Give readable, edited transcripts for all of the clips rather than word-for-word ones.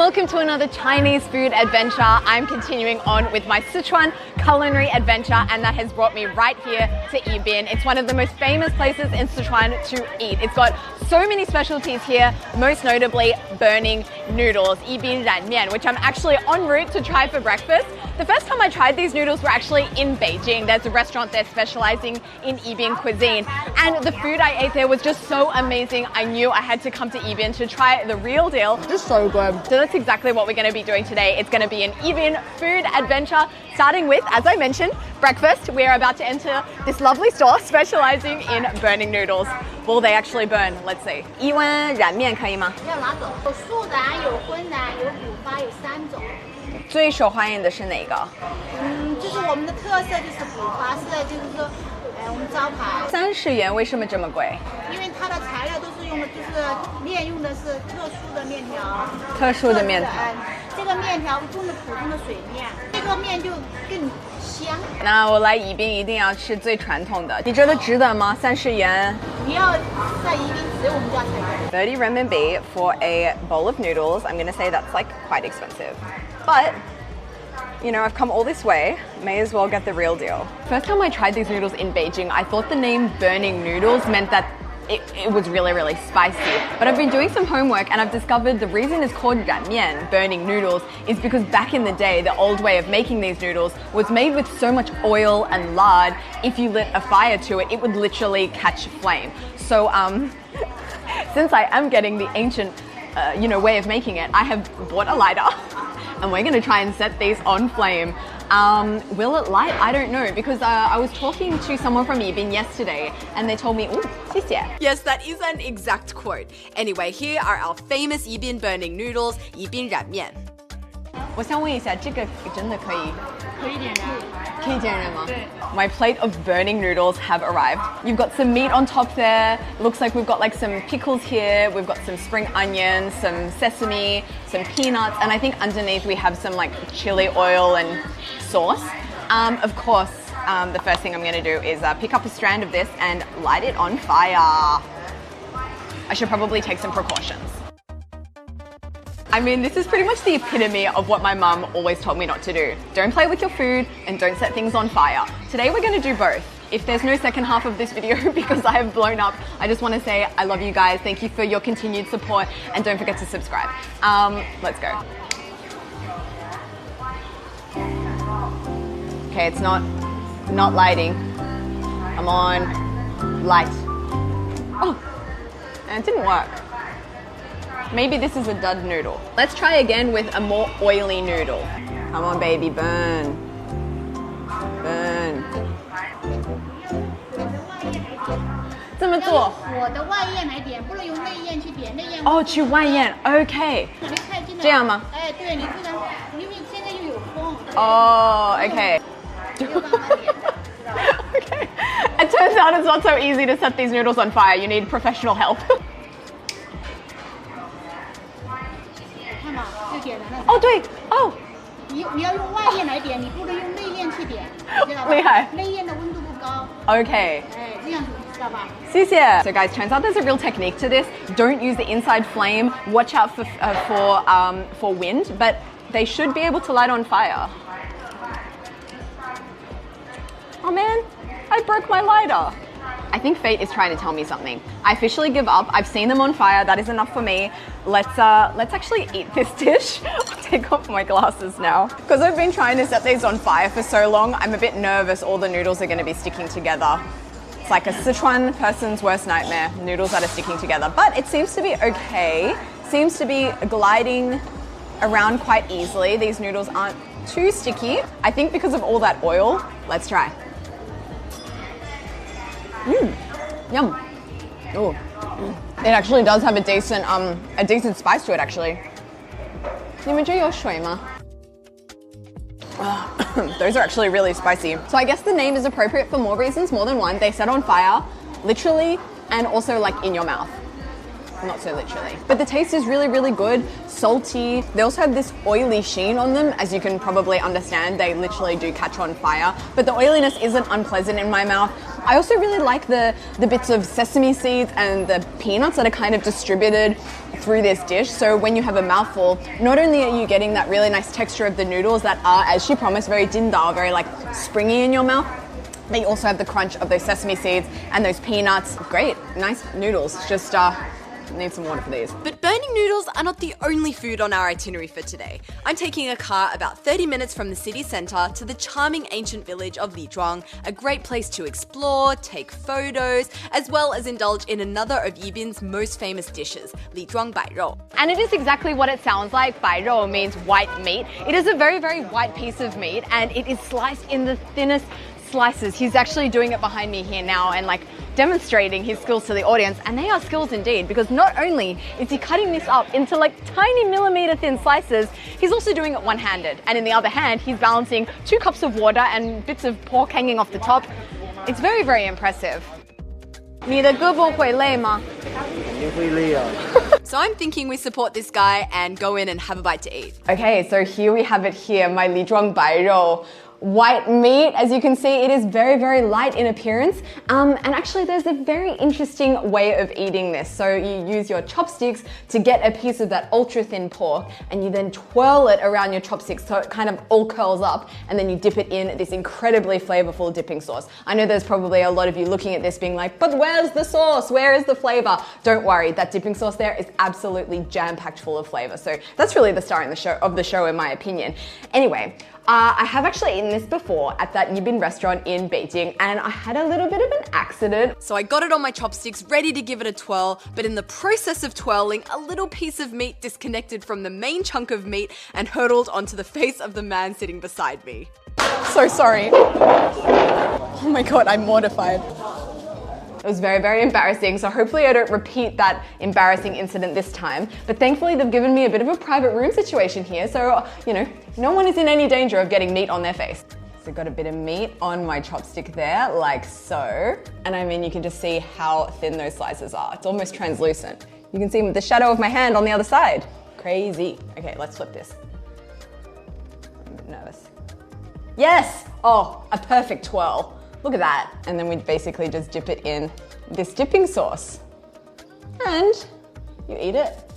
welcome to another Chinese food adventure. I'm continuing on with my Sichuan culinary adventure, and that has brought me right here to Yibin. It's one of the most famous places in Sichuan to eat. It's got so many specialties here, most notably burning noodles, Yibin Ranmian, which I'm actually en route to try for breakfast. The first time I tried these noodles were actually in Beijing. There's a restaurant there specializing in Yibin cuisine, and the food I ate there was just so amazing. I knew I had to come to Yibin to try the real deal. Just so good. So that's exactly what we're going to be doing today. It's going to be an Yibin food adventure, starting with, as I mentioned, breakfast. We're about to enter this lovely store specializing in burning noodles. Will they actually burn? Let's see. 一碗燃面可以吗？要哪种？有素燃、有荤燃、有补发，有3种。最受欢迎的是哪个？就是我们的特色就是补发，就是说，我们招牌。30元为什么这么贵？因为它的材料都是用的，就是面用的是特殊的面条。特殊的面条。这个面条用的普通的水面，这个面就更香。那我来宜宾一定要吃最传统的，你觉得值得吗？30元。你要在宜宾只有我们家才有。30 renminbi for a bowl of noodles. I'm gonna say that's like quite expensive, but you know, I've come all this way, may as well get the real deal. First time I tried these noodles in Beijing, I thought the name burning noodles meant that it was really, really spicy. But I've been doing some homework and I've discovered the reason it's called ranmian, burning noodles, is because back in the day, the old way of making these noodles was made with so much oil and lard. If you lit a fire to it, it would literally catch flame. So, since I am getting the ancient, way of making it, I have bought a lighter. And we're going to try and set these on flame. Will it light? I don't know, because I was talking to someone from Yibin yesterday and they told me, "Oh, 谢谢." Yes, that is an exact quote. Anyway, here are our famous Yibin burning noodles, Yibin Ranmian. 我想问一下，这个真的可以？可以点燃。可以点燃吗？对。My plate of burning noodles have arrived. You've got some meat on top there. Looks like we've got like some pickles here. We've got some spring onions, some sesame, some peanuts, and I think underneath we have some like chili oil and sauce. Of course, the first thing I'm going to do is pick up a strand of this and light it on fire. I should probably take some precautions. I mean, this is pretty much the epitome of what my mum always told me not to do. Don't play with your food and don't set things on fire. Today we're going to do both. If there's no second half of this video because I have blown up, I just want to say I love you guys. Thank you for your continued support and don't forget to subscribe. Let's go. Okay, it's not lighting. Come on, light. Oh, and it didn't work. Maybe this is a dud noodle. Let's try again with a more oily noodle. Come on, baby, burn. Burn. 这么做？火的外焰来点，不能用内焰去点，内焰。哦，去外焰 ，OK。这样吗？哎，对，你不能，因为现在又有风。哦 ，OK。Okay. It turns out it's not so easy to set these noodles on fire. You need professional help. 就点燃了。哦，对，哦。你要用外焰来点，你不能用内焰去点，知道吧？厉害。内焰的温度不高。Okay. 哎，这样子知道吧？谢谢. So guys, turns out there's a real technique to this. Don't use the inside flame. Watch out for wind, but they should be able to light on fire. Oh man, I broke my lighter. I think fate is trying to tell me something. I officially give up. I've seen them on fire. That is enough for me. Let's actually eat this dish. I'll take off my glasses now. Because I've been trying to set these on fire for so long, I'm a bit nervous all the noodles are going to be sticking together. It's like a Sichuan person's worst nightmare, noodles that are sticking together. But it seems to be okay. Seems to be gliding around quite easily. These noodles aren't too sticky. I think because of all that oil. Let's try. Yum. Oh, it actually does have a decent spice to it actually. 你们这有水吗? Those are actually really spicy. So I guess the name is appropriate for more reasons, more than one. They set on fire, literally, and also like in your mouth. not so literally. But the taste is really, really good, salty. They also have this oily sheen on them. As you can probably understand, they literally do catch on fire. But the oiliness isn't unpleasant in my mouth. I also really like the bits of sesame seeds and the peanuts that are kind of distributed through this dish. So when you have a mouthful, not only are you getting that really nice texture of the noodles that are, as she promised, very dindal, very like springy in your mouth, but you also have the crunch of those sesame seeds and those peanuts. Great, nice noodles. Just need some water for these. But burning noodles are not the only food on our itinerary for today. I'm taking a car about 30 minutes from the city centre to the charming ancient village of Lizhuang, a great place to explore, take photos, as well as indulge in another of Yibin's most famous dishes, Lizhuang Bai Rou. And it is exactly what it sounds like. Bai Rou means white meat. It is a very, very white piece of meat, and it is sliced in the thinnest slices. He's actually doing it behind me here now and like demonstrating his skills to the audience, and they are skills indeed, because not only is he cutting this up into like tiny millimeter thin slices, he's also doing it one-handed, and in the other hand he's balancing 2 cups of water and bits of pork hanging off the top. It's very, very impressive. 你的胳膊会累吗？ So I'm thinking we support this guy and go in and have a bite to eat. Okay, so here we have it here, my Lizhuang Bai Rou. White meat, as you can see, it is very, very light in appearance. And actually there's a very interesting way of eating this. So you use your chopsticks to get a piece of that ultra thin pork, and you then twirl it around your chopsticks so it kind of all curls up, and then you dip it in this incredibly flavorful dipping sauce. I know there's probably a lot of you looking at this being like, but where's the sauce? Where is the flavor? Don't worry, that dipping sauce there is absolutely jam-packed full of flavor. So that's really the star of the show in my opinion. Anyway, I have actually eaten this before at that Yibin restaurant in Beijing, and I had a little bit of an accident. So I got it on my chopsticks, ready to give it a twirl, but in the process of twirling, a little piece of meat disconnected from the main chunk of meat and hurtled onto the face of the man sitting beside me. So sorry. Oh my god, I'm mortified. It was very, very embarrassing, so hopefully I don't repeat that embarrassing incident this time. But thankfully they've given me a bit of a private room situation here, so, you know, no one is in any danger of getting meat on their face. So I've got a bit of meat on my chopstick there, like so. And I mean, you can just see how thin those slices are. It's almost translucent. You can see the shadow of my hand on the other side. Crazy. Okay, let's flip this. I'm a bit nervous. Yes! Oh, a perfect twirl. Look at that. And then we basically just dip it in this dipping sauce. And you eat it.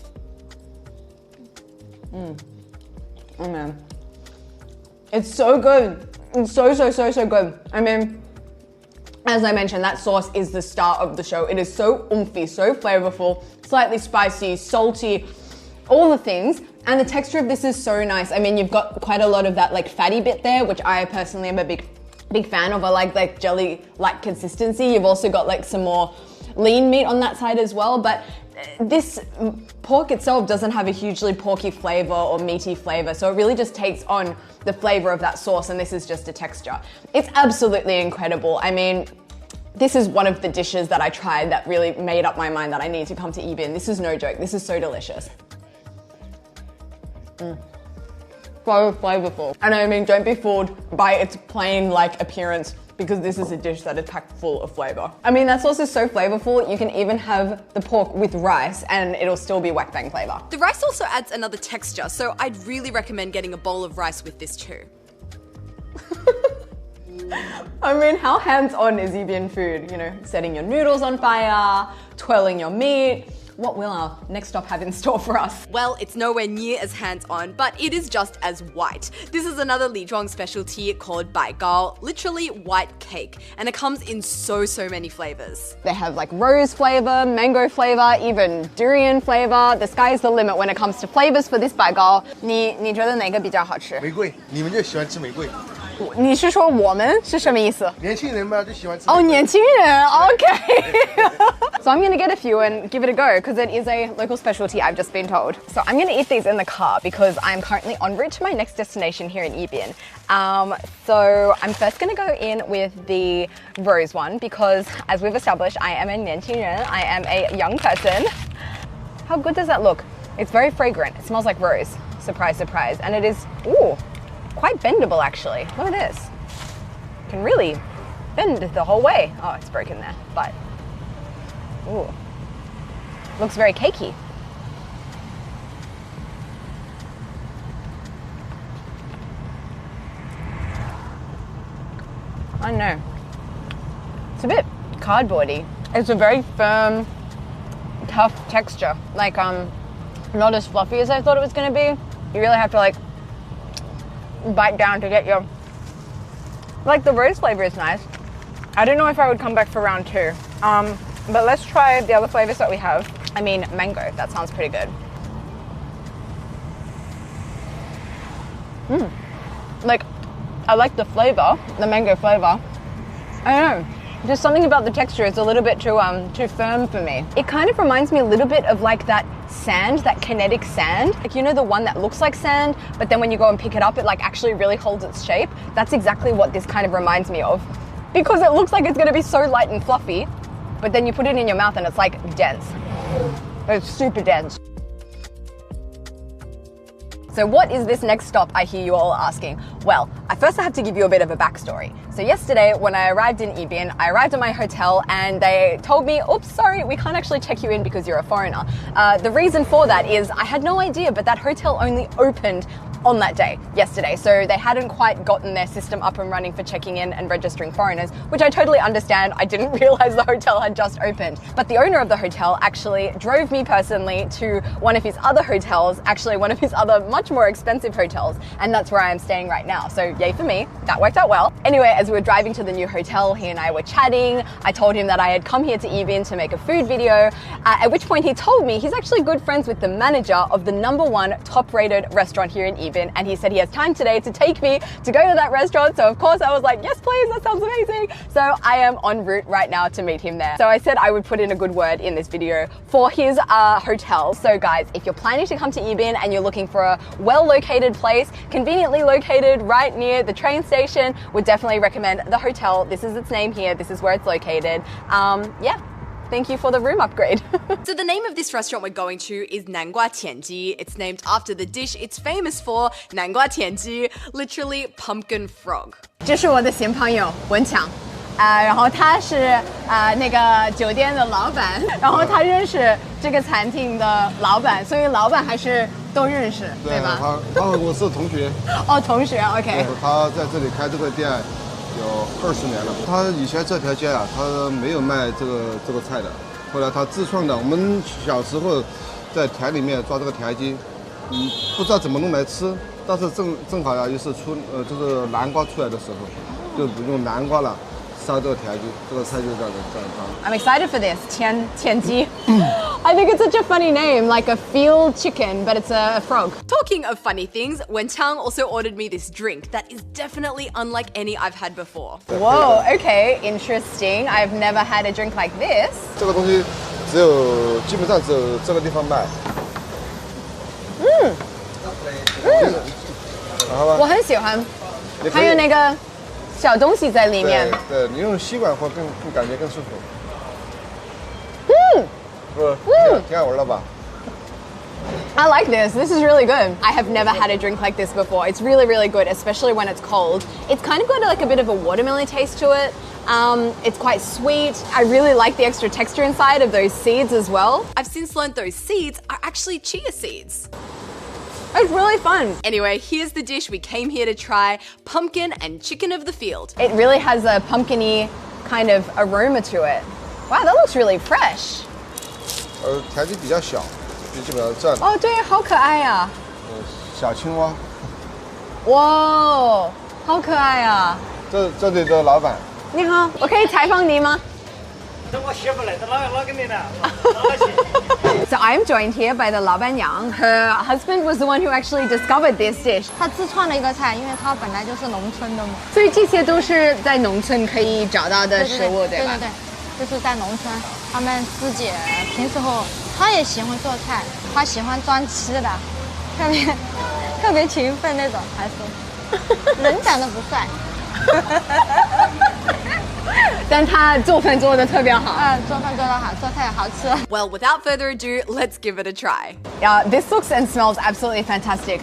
Oh man. It's so good. It's so good. I mean, as I mentioned, that sauce is the star of the show. It is so oomphy, so flavorful, slightly spicy, salty, all the things. And the texture of this is so nice. I mean, you've got quite a lot of that like fatty bit there, which I personally am a big fan of. I like jelly-like consistency. You've also got like some more lean meat on that side as well, but this pork itself doesn't have a hugely porky flavor or meaty flavor, so it really just takes on the flavor of that sauce, and this is just a texture. It's absolutely incredible. I mean, this is one of the dishes that I tried that really made up my mind that I need to come to Yibin. This is no joke. This is so delicious. So flavorful. And I mean, don't be fooled by its plain like appearance, because this is a dish that is packed full of flavor. I mean, that sauce is so flavorful, you can even have the pork with rice and it'll still be whack bang flavor. The rice also adds another texture, so I'd really recommend getting a bowl of rice with this too. I mean, how hands-on is Yibin food? You know, setting your noodles on fire, twirling your meat. What will our next stop have in store for us? Well, it's nowhere near as hands-on, but it is just as white. This is another Lizhuang specialty called bai gao, literally white cake, and it comes in so many flavors. They have like rose flavor, mango flavor, even durian flavor. The sky is the limit when it comes to flavors for this bai gao. 你觉得哪个比较好吃？玫瑰，你们就喜欢吃玫瑰。你是说我们是什么意思？年轻人嘛，就喜欢吃。哦，年轻人 ，okay. So I'm gonna get a few and give it a go because it is a local specialty, I've just been told. So I'm gonna eat these in the car because I'm currently en route to my next destination here in Yibin. So I'm first gonna go in with the rose one because, as we've established, I am a 年轻人. I am a young person. How good does that look? It's very fragrant. It smells like rose. Surprise, surprise. And it is, ooh, quite bendable actually. Look at this. You can really bend the whole way. Oh, it's broken there, but ooh. Looks very cakey. I don't know. It's a bit cardboardy. It's a very firm, tough texture. Like not as fluffy as I thought it was going to be. You really have to like bite down to get your. Like the rose flavor is nice. I don't know if I would come back for round 2. But let's try the other flavors that we have. I mean, mango. That sounds pretty good. Like, I like the flavor, the mango flavor. I don't know. Just something about the texture is a little bit too firm for me. It kind of reminds me a little bit of like that sand, that kinetic sand. Like, you know, the one that looks like sand, but then when you go and pick it up, it like actually really holds its shape. That's exactly what this kind of reminds me of. Because it looks like it's going to be so light and fluffy, but then you put it in your mouth and it's like dense. It's super dense. So what is this next stop, I hear you all asking? Well, I first have to give you a bit of a backstory. So yesterday, when I arrived in Ibin, I arrived at my hotel and they told me, oops, sorry, we can't actually check you in because you're a foreigner. The reason for that is I had no idea, but that hotel only opened on that day, yesterday. So they hadn't quite gotten their system up and running for checking in and registering foreigners, which I totally understand. I didn't realize the hotel had just opened. But the owner of the hotel actually drove me personally to one of his other hotels, actually one of his other much more expensive hotels, and that's where I am staying right now. So yay for me, that worked out well. Anyway, as we were driving to the new hotel, he and I were chatting. I told him that I had come here to Ibin to make a food video, at which point he told me he's actually good friends with the manager of the #1 top-rated restaurant here in Ibin, and he said he has time today to take me to go to that restaurant. So of course I was like, yes please, that sounds amazing. So I am en route right now to meet him there. So I said I would put in a good word in this video for his hotel. So guys, if you're planning to come to Ibin and you're looking for a well-located place, conveniently located right near the train station, would definitely recommend the hotel. This is its name here, this is where it's located. Yeah. Thank you for the room upgrade. So the name of this restaurant we're going to is Nangua Tianji. It's named after the dish it's famous for, Nangua Tianji, literally pumpkin frog. 这是我的新朋友文强，然后他是那个酒店的老板，然后他认识这个餐厅的老板，所以老板还是都认识，对吧？他和我是同学。哦，同学 ，OK。他在这里开这个店有20年了。他以前这条街啊，他没有卖这个菜的，后来他自创的。我们小时候在田里面抓这个田鸡，不知道怎么弄来吃，但是正好呀，就是就是南瓜出来的时候，就用南瓜了烧这个田鸡，这个菜就这样当。I'm excited for this, 田鸡。I think it's such a funny name, like a field chicken, but it's a frog. Talking of funny things, Wenchang also ordered me this drink that is definitely unlike any I've had before. Whoa, okay, interesting. I've never had a drink like this. 这个东西基本上只有这个地方卖。我很喜欢，还有那个小东西在里面。对，你用吸管喝更感觉更舒服。挺好玩了吧？ I like this. This is really good. I have never had a drink like this before. It's really, really good, especially when it's cold. It's kind of got like a bit of a watermelon taste to it. It's quite sweet. I really like the extra texture inside of those seeds as well. I've since learned those seeds are actually chia seeds. It's really fun. Anyway, here's the dish we came here to try, pumpkin and chicken of the field. It really has a pumpkin-y kind of aroma to it. Wow, that looks really fresh. 田鸡比较小，就基本上这样。哦，对，好可爱呀！小青蛙。哇，好可爱呀！这里的老板。你好，我可以采访你吗？ So I'm joined here by the 老板娘. Her husband was the one who actually discovered this dish. 他自创了一个菜，因为他本来就是农村的嘛。所以这些都是在农村可以找到的食物，对吧？对对对，就是在农村，他们自己平时候他也喜欢做菜，他喜欢装吃的，特别勤奋那种，还是人长得不帅。但他做饭做得特别好。做饭做得好，做菜好吃。 Well, without further ado, let's give it a try. Yeah, this looks and smells absolutely fantastic.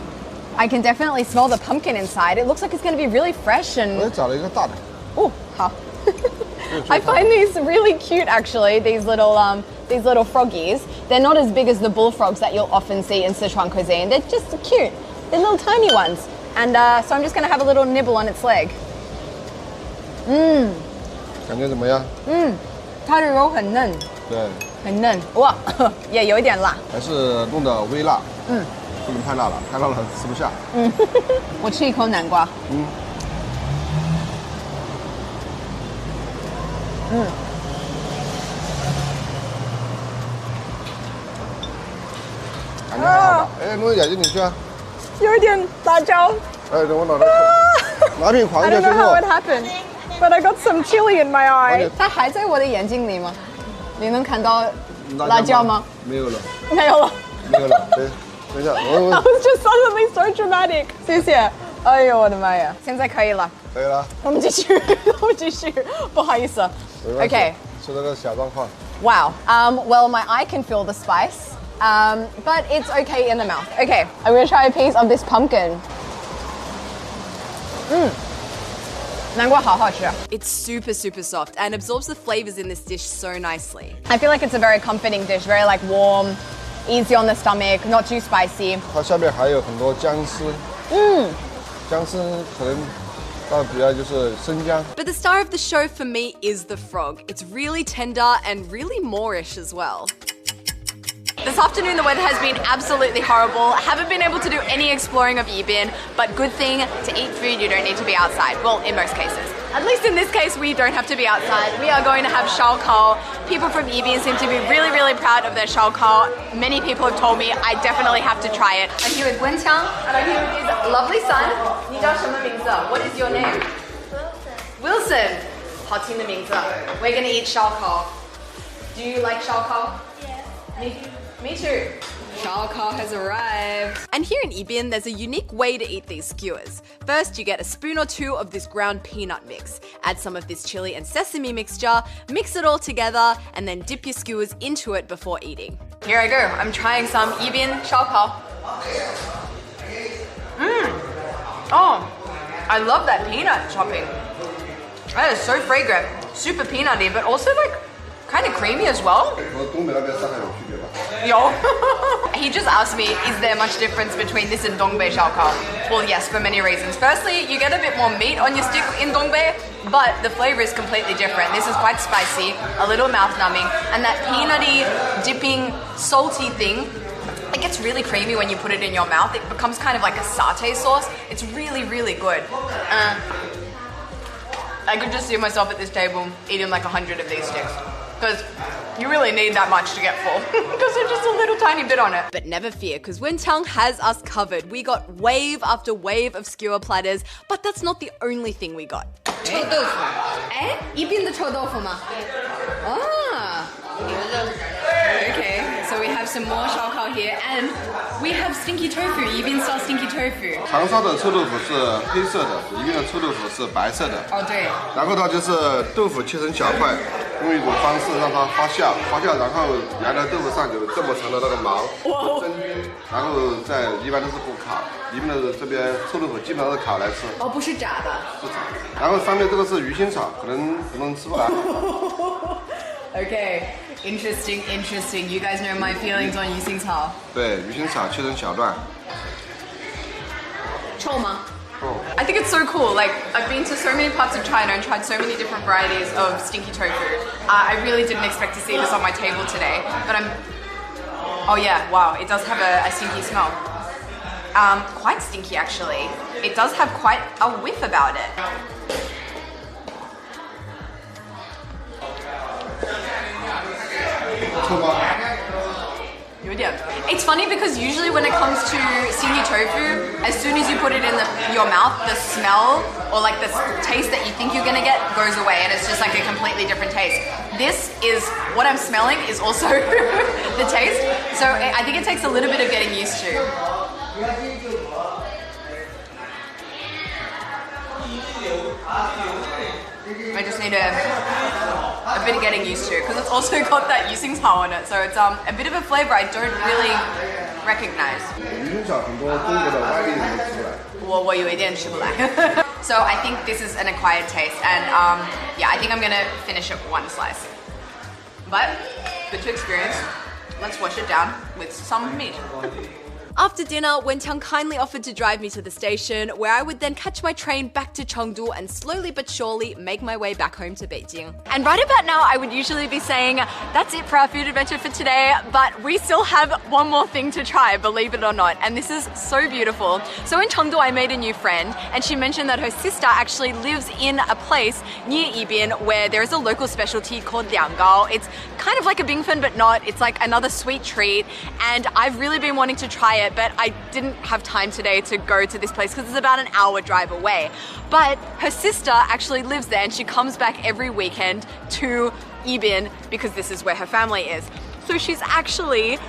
I can definitely smell the pumpkin inside. It looks like it's going to be really fresh and. 我找了一个大的。Oh, 好。I find these really cute, actually. These little these little froggies. They're not as big as the bullfrogs that you'll often see in Sichuan cuisine. They're just cute. They're little tiny ones. And so I'm just going to have a little nibble on its leg. 感觉怎么样？它的肉很嫩，对，很嫩，哇，也有一点辣。还是弄的微辣。不能太辣了，太辣了吃不下。我吃一口南瓜。感觉还好吧？哎，弄到眼睛里去啊！有一点辣椒。哎，等我脑袋拿瓶黄 I 酒 don't 先 know 给 how 我 it。happened, but I got some chili in my eye. Okay. 它还在我的眼睛里吗？你能看到辣椒吗？没有了，没有了。没有了。等一下，I was just suddenly so dramatic. 谢谢。哎呦我的妈呀！现在可以了。可以了。我们继续，我们继续。不好意思。Okay. 是这个小状况。Wow. Well, my eye can feel the spice, but it's okay in the mouth. Okay, I'm gonna try a piece of this pumpkin. 南瓜好好吃。 It's super, super soft and absorbs the flavors in this dish so nicely. I feel like it's a very comforting dish, very like warm, easy on the stomach, not too spicy. 它下面还有很多姜丝。姜丝可能到比较就是生姜。 But the star of the show for me is the frog. It's really tender and really Moorish as well. This afternoon the weather has been absolutely horrible. I haven't been able to do any exploring of Yibin, but good thing to eat food you don't need to be outside. Well, in most cases. At least in this case we don't have to be outside. We are going to have shaokao. People from Yibin seem to be really, really proud of their shaokao. Many people have told me I definitely have to try it. I'm here with Wenqiang and I'm here with his lovely son. 你叫什么名字? What is your name? Wilson. 好听的名字. We're going to eat shaokao. Do you like shaokao? Yeah. Me too. Shaokao has arrived. And here in Yibin, there's a unique way to eat these skewers. First, you get a spoon or two of this ground peanut mix. Add some of this chili and sesame mixture, mix it all together, and then dip your skewers into it before eating. Here I go. I'm trying some Yibin shaokao. Oh, I love that peanut chopping. That is so fragrant. Super peanutty, but also like kind of creamy as well. 和东北那边上海有区别吧？ Yo. He just asked me, is there much difference between this and Dongbei Shaokao? Well, yes, for many reasons. Firstly, you get a bit more meat on your stick in Dongbei, but the flavor is completely different. This is quite spicy, a little mouth-numbing, and that peanutty, dipping, salty thing, it gets really creamy when you put it in your mouth. It becomes kind of like a satay sauce. It's really, really good. I could just see myself at this table eating like 100 of these sticks. Because you really need that much to get full. Because there's just a little tiny bit on it. But never fear, because Wenqiang has us covered. We got wave after wave of skewer platters, but that's not the only thing we got. 臭豆腐. Eh? 宜宾的臭豆腐吗? Ah. Okay, so we have some more shaokao here, and we have stinky tofu, Yibin style stinky tofu. 长沙的臭豆腐是黑色的，宜宾的臭豆腐是白色的。哦，对。然后它就是豆腐切成小块，用一种方式让它发酵，然后原来豆腐上有这么长的那个毛，蒸晕，然后一般都是不烤。宜宾的这边臭豆腐基本上是烤来吃。哦，不是炸的。是炸的。然后上面这个是鱼腥草，可能很多人吃不来。Okay, interesting. You guys know my feelings on 鱼腥草。对，鱼腥草切成小段。臭吗？ Oh. I think it's so cool. Like, I've been to so many parts of China and tried so many different varieties of stinky tofu. I really didn't expect to see this on my table today, but oh yeah, wow, it does have a stinky smell. Quite stinky actually. It does have quite a whiff about it. It's funny because usually when it comes to stinky tofu, as soon as you put it in your mouth, the smell or like the taste that you think you're gonna get goes away, and it's just like a completely different taste. This is what I'm smelling is also the taste, so I think it takes a little bit of getting used to. I just need a bit of getting used to, because it's also got that yu xing cao on it, so it's a bit of a flavor I don't really recognize. 鱼腥草很多中国的外地人都吃不来。我有一点吃不来。So I think this is an acquired taste, and yeah, I think I'm gonna finish it one slice. But good to experience. Let's wash it down with some meat. After dinner, Wen-Tiang kindly offered to drive me to the station, where I would then catch my train back to Chengdu and slowly but surely make my way back home to Beijing. And right about now, I would usually be saying, that's it for our food adventure for today, but we still have one more thing to try, believe it or not, and this is so beautiful. So in Chengdu, I made a new friend, and she mentioned that her sister actually lives in a place near Yibin where there is a local specialty called lianggao. It's kind of like a bingfen, but not. It's like another sweet treat, and I've really been wanting to try it, but I didn't have time today to go to this place because it's about an hour drive away. But her sister actually lives there and she comes back every weekend to Yibin because this is where her family is. So she's actually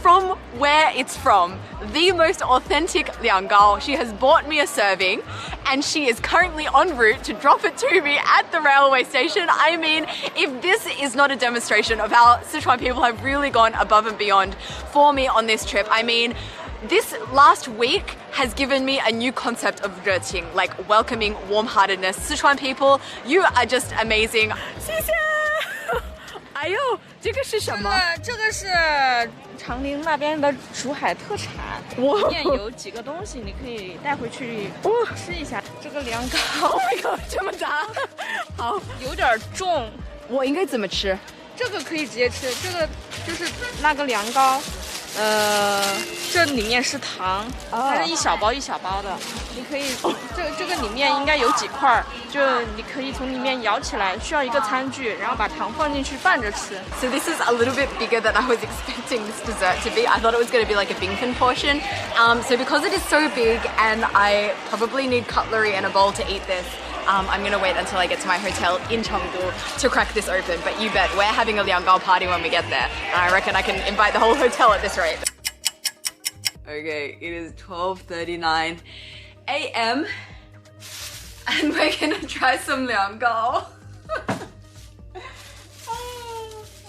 from where it's from, the most authentic lianggao. She has bought me a serving and she is currently en route to drop it to me at the railway station. I mean, if this is not a demonstration of how Sichuan people have really gone above and beyond for me on this trip, I mean, this last week has given me a new concept of 热情, like welcoming, warm-heartedness. Sichuan people, you are just amazing. 谢谢。哎呦，这个是什么？这个是长宁那边的竹海特产，里面有几个东西，你可以带回去吃一下。这个凉糕 Oh my god， 这么大，好，有点重，我应该怎么吃？这个可以直接吃，这个就是那个凉糕。这里面是糖，它是一小包一小包的，你可以，这个里面应该有几块，就你可以从里面舀起来，需要一个餐具，然后把糖放进去拌着吃。 So this is a little bit bigger than I was expecting this dessert to be. I thought it was going to be like a bingfen portion. So because it is so big and I probably need cutlery and a bowl to eat this, I'm going to wait until I get to my hotel in Chengdu to crack this open. But you bet, we're having a lianggao party when we get there. And I reckon I can invite the whole hotel at this rate. Okay, it is 12:39 a.m. and we're going to try some lianggao.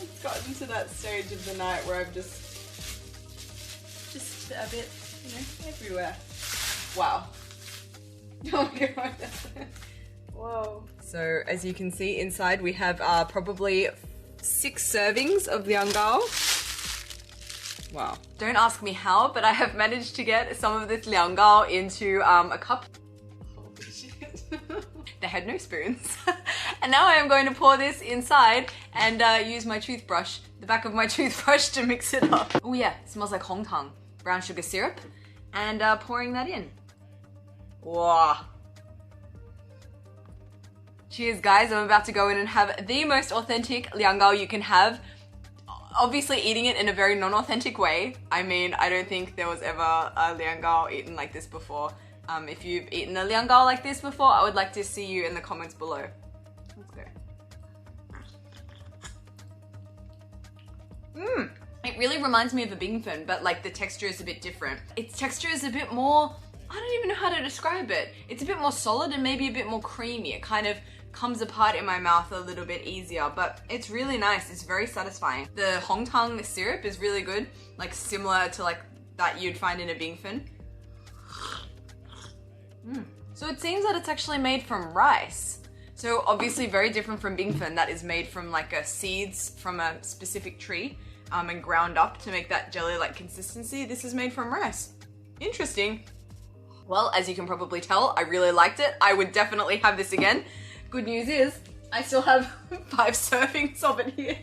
It's gotten to that stage of the night where I'm just a bit, everywhere. Wow. Oh my god. Whoa. So as you can see inside we have probably 6 servings of lianggao. Wow. Don't ask me how, but I have managed to get some of this lianggao into a cup. Holy shit. They had no spoons. And now I am going to pour this inside and use my toothbrush, the back of my toothbrush, to mix it up. Oh yeah, it smells like hongtang, brown sugar syrup, and pouring that in. Wow. Cheers guys, I'm about to go in and have the most authentic lianggao you can have. Obviously eating it in a very non-authentic way. I mean, I don't think there was ever a lianggao eaten like this before. If you've eaten a lianggao like this before, I would like to see you in the comments below. Let's go. It really reminds me of a bingfen, but like the texture is a bit different. Its texture is a bit more, I don't even know how to describe it. It's a bit more solid and maybe a bit more creamy. It kind of comes apart in my mouth a little bit easier, but it's really nice. It's very satisfying. The hongtang syrup is really good, like similar to like that you'd find in a bingfen. So it seems that it's actually made from rice. So obviously very different from bingfen, that is made from like seeds from a specific tree and ground up to make that jelly-like consistency. This is made from rice. Interesting. Well, as you can probably tell, I really liked it. I would definitely have this again. Good news is, I still have 5 servings of it here.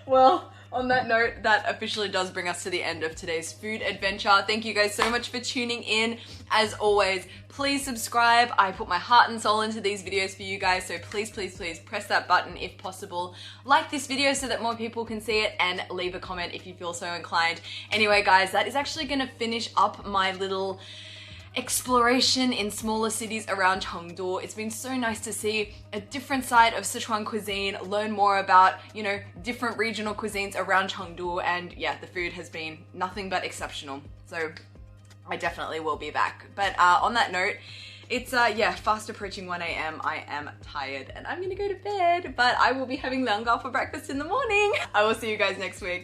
Well, on that note, that officially does bring us to the end of today's food adventure. Thank you guys so much for tuning in. As always, please subscribe. I put my heart and soul into these videos for you guys, so please, please, please press that button if possible. Like this video so that more people can see it, and leave a comment if you feel so inclined. Anyway, guys, that is actually gonna finish up my little exploration in smaller cities around Chengdu. It's been so nice to see a different side of Sichuan cuisine, learn more about, you know, different regional cuisines around Chengdu, and yeah, the food has been nothing but exceptional. So I definitely will be back. But on that note, it's yeah, fast approaching 1 a.m. I am tired and I'm gonna go to bed, but I will be having lianggao for breakfast in the morning. I will see you guys next week.